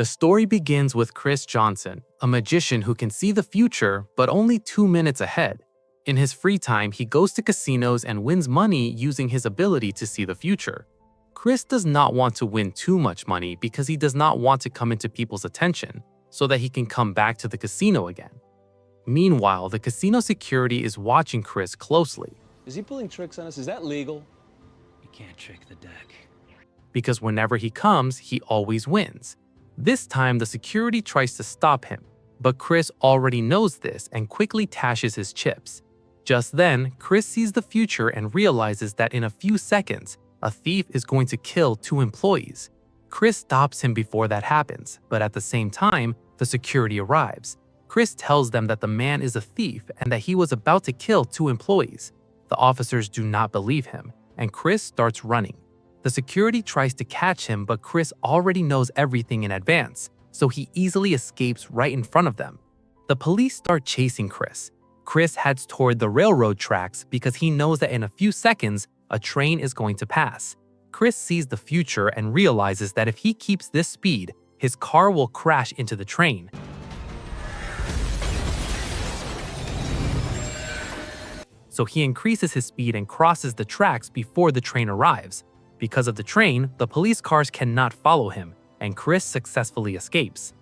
The story begins with Cris Johnson, a magician who can see the future but only 2 minutes ahead. In his free time, he goes to casinos and wins money using his ability to see the future. Cris does not want to win too much money because he does not want to come into people's attention so that he can come back to the casino again. Meanwhile, the casino security is watching Cris closely. Is he pulling tricks on us? Is that legal? You can't trick the deck. Because whenever he comes, he always wins. This time, the security tries to stop him, but Cris already knows this and quickly tashes his chips. Just then, Cris sees the future and realizes that in a few seconds, a thief is going to kill 2 employees. Cris stops him before that happens, but at the same time, the security arrives. Cris tells them that the man is a thief and that he was about to kill 2 employees. The officers do not believe him, and Cris starts running. The security tries to catch him, but Cris already knows everything in advance, so he easily escapes right in front of them. The police start chasing Cris. Cris heads toward the railroad tracks because he knows that in a few seconds, a train is going to pass. Cris sees the future and realizes that if he keeps this speed, his car will crash into the train. So he increases his speed and crosses the tracks before the train arrives. Because of the train, the police cars cannot follow him, and Cris successfully escapes.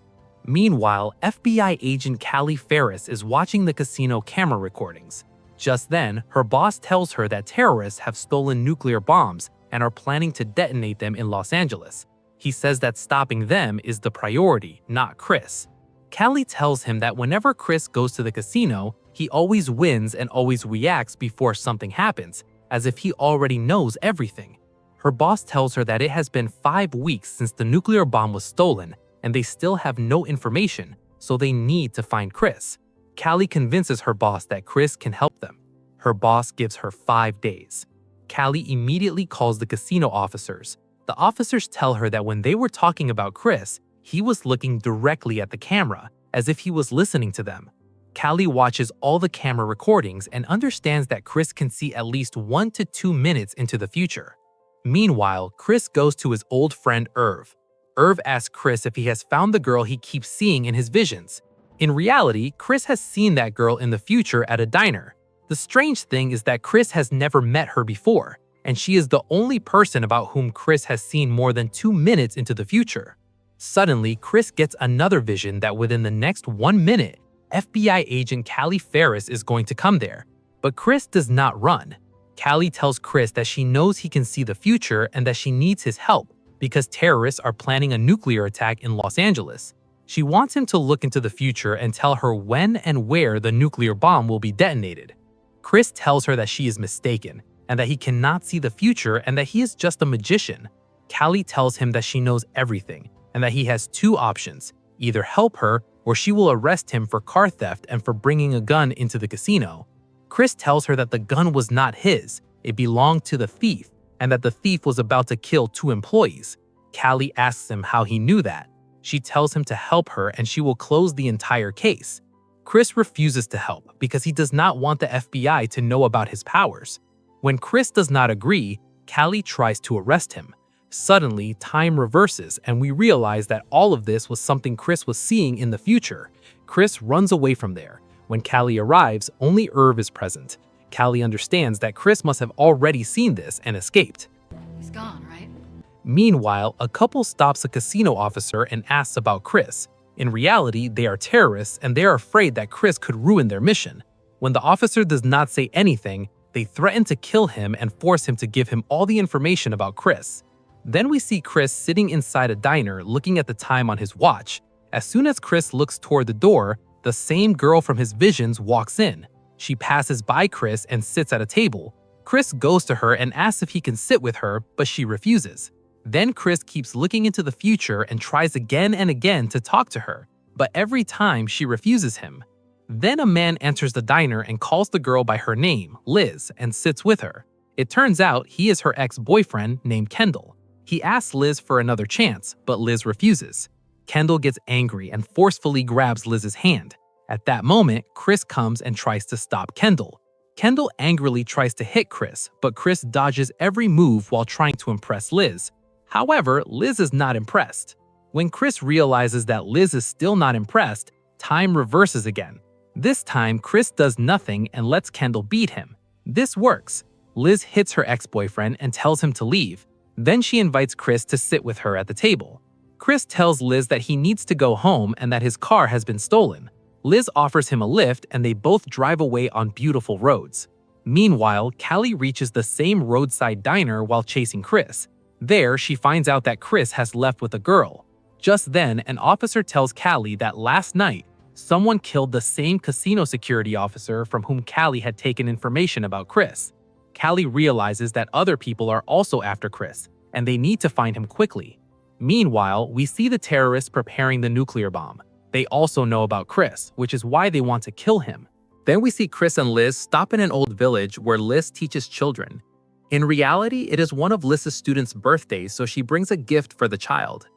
Meanwhile, FBI agent Callie Ferris is watching the casino camera recordings. Just then, her boss tells her that terrorists have stolen nuclear bombs and are planning to detonate them in Los Angeles. He says that stopping them is the priority, not Cris. Callie tells him that whenever Cris goes to the casino, he always wins and always reacts before something happens, as if he already knows everything. Her boss tells her that it has been 5 weeks since the nuclear bomb was stolen, and they still have no information, so they need to find Cris. Callie convinces her boss that Cris can help them. Her boss gives her 5 days. Callie immediately calls the casino officers. The officers tell her that when they were talking about Cris, he was looking directly at the camera, as if he was listening to them. Callie watches all the camera recordings and understands that Cris can see at least 1 to 2 minutes into the future. Meanwhile, Cris goes to his old friend Irv. Irv asks Cris if he has found the girl he keeps seeing in his visions. In reality, Cris has seen that girl in the future at a diner. The strange thing is that Cris has never met her before, and she is the only person about whom Cris has seen more than 2 minutes into the future. Suddenly, Cris gets another vision that within the next 1 minute, FBI agent Callie Ferris is going to come there. But Cris does not run. Callie tells Cris that she knows he can see the future and that she needs his help because terrorists are planning a nuclear attack in Los Angeles. She wants him to look into the future and tell her when and where the nuclear bomb will be detonated. Cris tells her that she is mistaken and that he cannot see the future and that he is just a magician. Callie tells him that she knows everything and that he has 2 options, either help her or she will arrest him for car theft and for bringing a gun into the casino. Cris tells her that the gun was not his, it belonged to the thief, and that the thief was about to kill 2 employees. Callie asks him how he knew that. She tells him to help her and she will close the entire case. Cris refuses to help because he does not want the FBI to know about his powers. When Cris does not agree, Callie tries to arrest him. Suddenly, time reverses and we realize that all of this was something Cris was seeing in the future. Cris runs away from there. When Callie arrives, only Irv is present. Callie understands that Cris must have already seen this and escaped. He's gone, right? Meanwhile, a couple stops a casino officer and asks about Cris. In reality, they are terrorists and they are afraid that Cris could ruin their mission. When the officer does not say anything, they threaten to kill him and force him to give him all the information about Cris. Then we see Cris sitting inside a diner looking at the time on his watch. As soon as Cris looks toward the door, the same girl from his visions walks in. She passes by Cris and sits at a table. Cris goes to her and asks if he can sit with her, but she refuses. Then Cris keeps looking into the future and tries again and again to talk to her, but every time she refuses him. Then a man enters the diner and calls the girl by her name, Liz, and sits with her. It turns out he is her ex-boyfriend named Kendall. He asks Liz for another chance, but Liz refuses. Kendall gets angry and forcefully grabs Liz's hand. At that moment, Cris comes and tries to stop Kendall. Kendall angrily tries to hit Cris, but Cris dodges every move while trying to impress Liz. However, Liz is not impressed. When Cris realizes that Liz is still not impressed, time reverses again. This time, Cris does nothing and lets Kendall beat him. This works. Liz hits her ex-boyfriend and tells him to leave. Then she invites Cris to sit with her at the table. Cris tells Liz that he needs to go home and that his car has been stolen. Liz offers him a lift and they both drive away on beautiful roads. Meanwhile, Callie reaches the same roadside diner while chasing Cris. There, she finds out that Cris has left with a girl. Just then, an officer tells Callie that last night, someone killed the same casino security officer from whom Callie had taken information about Cris. Callie realizes that other people are also after Cris, and they need to find him quickly. Meanwhile, we see the terrorists preparing the nuclear bomb. They also know about Cris, which is why they want to kill him. Then we see Cris and Liz stop in an old village where Liz teaches children. In reality, it is one of Liz's students' birthdays, so she brings a gift for the child.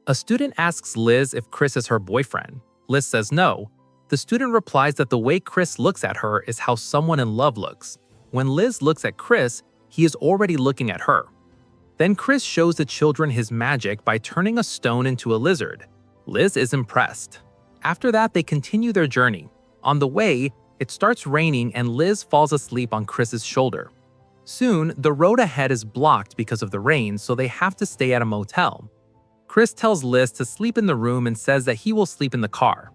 A student asks Liz if Cris is her boyfriend. Liz says no. The student replies that the way Cris looks at her is how someone in love looks. When Liz looks at Cris, he is already looking at her. Then Cris shows the children his magic by turning a stone into a lizard. Liz is impressed. After that, they continue their journey. On the way, it starts raining and Liz falls asleep on Chris's shoulder. Soon, the road ahead is blocked because of the rain, so they have to stay at a motel. Cris tells Liz to sleep in the room and says that he will sleep in the car.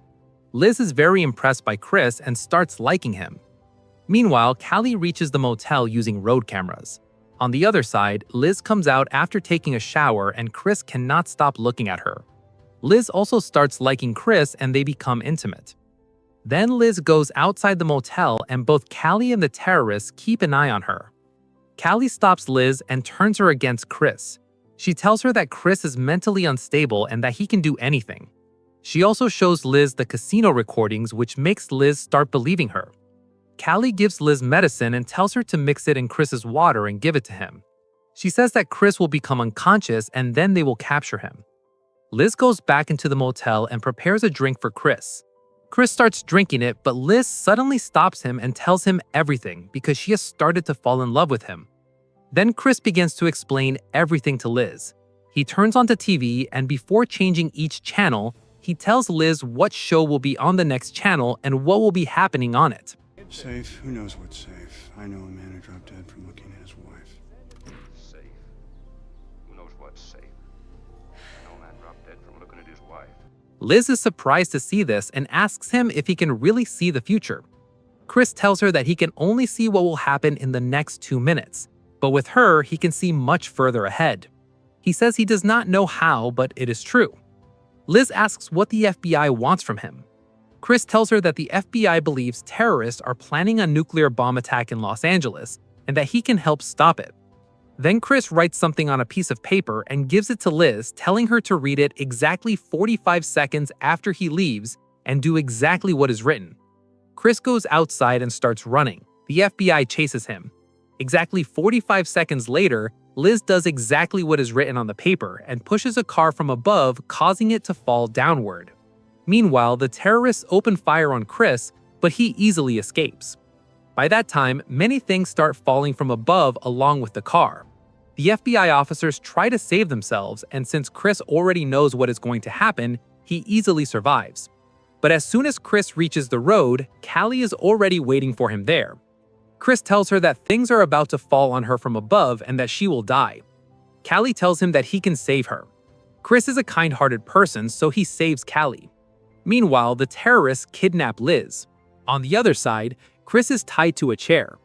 Liz is very impressed by Cris and starts liking him. Meanwhile, Callie reaches the motel using road cameras. On the other side, Liz comes out after taking a shower and Cris cannot stop looking at her. Liz also starts liking Cris and they become intimate. Then Liz goes outside the motel and both Callie and the terrorists keep an eye on her. Callie stops Liz and turns her against Cris. She tells her that Cris is mentally unstable and that he can do anything. She also shows Liz the casino recordings, which makes Liz start believing her. Callie gives Liz medicine and tells her to mix it in Chris's water and give it to him. She says that Cris will become unconscious and then they will capture him. Liz goes back into the motel and prepares a drink for Cris. Cris starts drinking it, but Liz suddenly stops him and tells him everything because she has started to fall in love with him. Then Cris begins to explain everything to Liz. He turns on the TV and before changing each channel, he tells Liz what show will be on the next channel and what will be happening on it. Safe? Who knows what's safe? I know a man who dropped dead from looking at his wife. Safe? Who knows what's safe? I know a man dropped dead from looking at his wife. Liz is surprised to see this and asks him if he can really see the future. Cris tells her that he can only see what will happen in the next 2 minutes, but with her, he can see much further ahead. He says he does not know how, but it is true. Liz asks what the FBI wants from him. Cris tells her that the FBI believes terrorists are planning a nuclear bomb attack in Los Angeles and that he can help stop it. Then Cris writes something on a piece of paper and gives it to Liz, telling her to read it exactly 45 seconds after he leaves and do exactly what is written. Cris goes outside and starts running. The FBI chases him. Exactly 45 seconds later, Liz does exactly what is written on the paper and pushes a car from above, causing it to fall downward. Meanwhile, the terrorists open fire on Cris, but he easily escapes. By that time, many things start falling from above along with the car. The FBI officers try to save themselves, and since Cris already knows what is going to happen, he easily survives. But as soon as Cris reaches the road, Callie is already waiting for him there. Cris tells her that things are about to fall on her from above and that she will die. Callie tells him that he can save her. Cris is a kind-hearted person, so he saves Callie. Meanwhile, the terrorists kidnap Liz. On the other side, Cris is tied to a chair.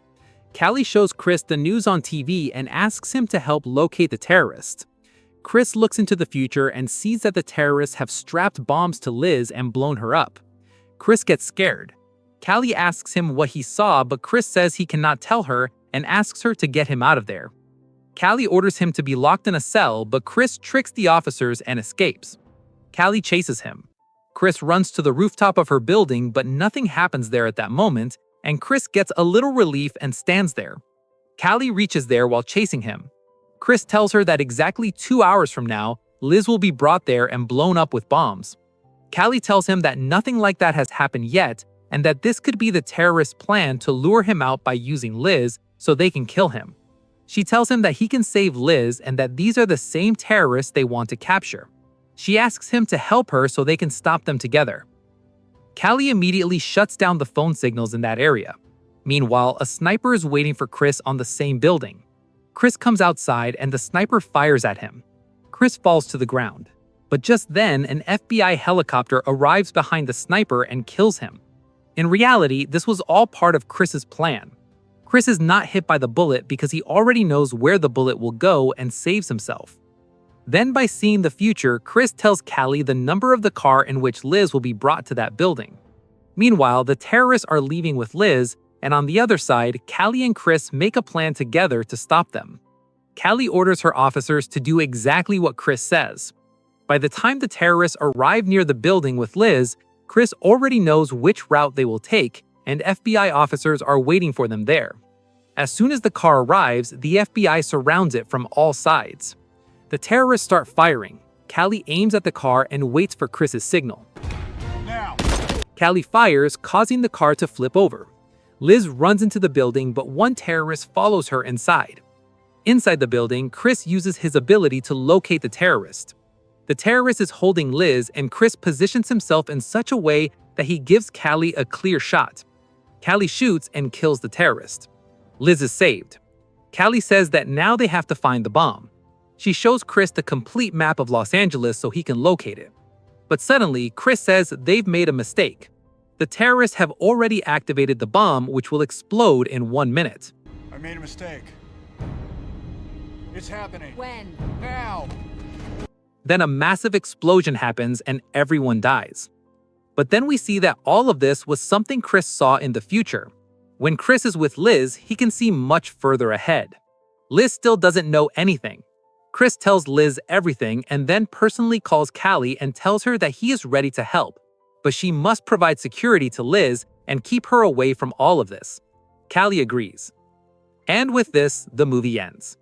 Callie shows Cris the news on TV and asks him to help locate the terrorists. Cris looks into the future and sees that the terrorists have strapped bombs to Liz and blown her up. Cris gets scared. Callie asks him what he saw, but Cris says he cannot tell her and asks her to get him out of there. Callie orders him to be locked in a cell, but Cris tricks the officers and escapes. Callie chases him. Cris runs to the rooftop of her building, but nothing happens there at that moment, and Cris gets a little relief and stands there. Callie reaches there while chasing him. Cris tells her that exactly 2 hours from now, Liz will be brought there and blown up with bombs. Callie tells him that nothing like that has happened yet, and that this could be the terrorist's plan to lure him out by using Liz so they can kill him. She tells him that he can save Liz and that these are the same terrorists they want to capture. She asks him to help her so they can stop them together. Callie immediately shuts down the phone signals in that area. Meanwhile, a sniper is waiting for Cris on the same building. Cris comes outside and the sniper fires at him. Cris falls to the ground. But just then, an FBI helicopter arrives behind the sniper and kills him. In reality, this was all part of Chris's plan. Cris is not hit by the bullet because he already knows where the bullet will go and saves himself. Then, by seeing the future, Cris tells Callie the number of the car in which Liz will be brought to that building. Meanwhile, the terrorists are leaving with Liz, and on the other side, Callie and Cris make a plan together to stop them. Callie orders her officers to do exactly what Cris says. By the time the terrorists arrive near the building with Liz, Cris already knows which route they will take, and FBI officers are waiting for them there. As soon as the car arrives, the FBI surrounds it from all sides. The terrorists start firing. Callie aims at the car and waits for Chris's signal. Now! Callie fires, causing the car to flip over. Liz runs into the building, but one terrorist follows her inside. Inside the building, Cris uses his ability to locate the terrorist. The terrorist is holding Liz, and Cris positions himself in such a way that he gives Callie a clear shot. Callie shoots and kills the terrorist. Liz is saved. Callie says that now they have to find the bomb. She shows Cris the complete map of Los Angeles so he can locate it. But suddenly, Cris says they've made a mistake. The terrorists have already activated the bomb, which will explode in 1 minute. I made a mistake. It's happening. When? Now! Then a massive explosion happens and everyone dies. But then we see that all of this was something Cris saw in the future. When Cris is with Liz, he can see much further ahead. Liz still doesn't know anything. Cris tells Liz everything and then personally calls Callie and tells her that he is ready to help, but she must provide security to Liz and keep her away from all of this. Callie agrees. And with this, the movie ends.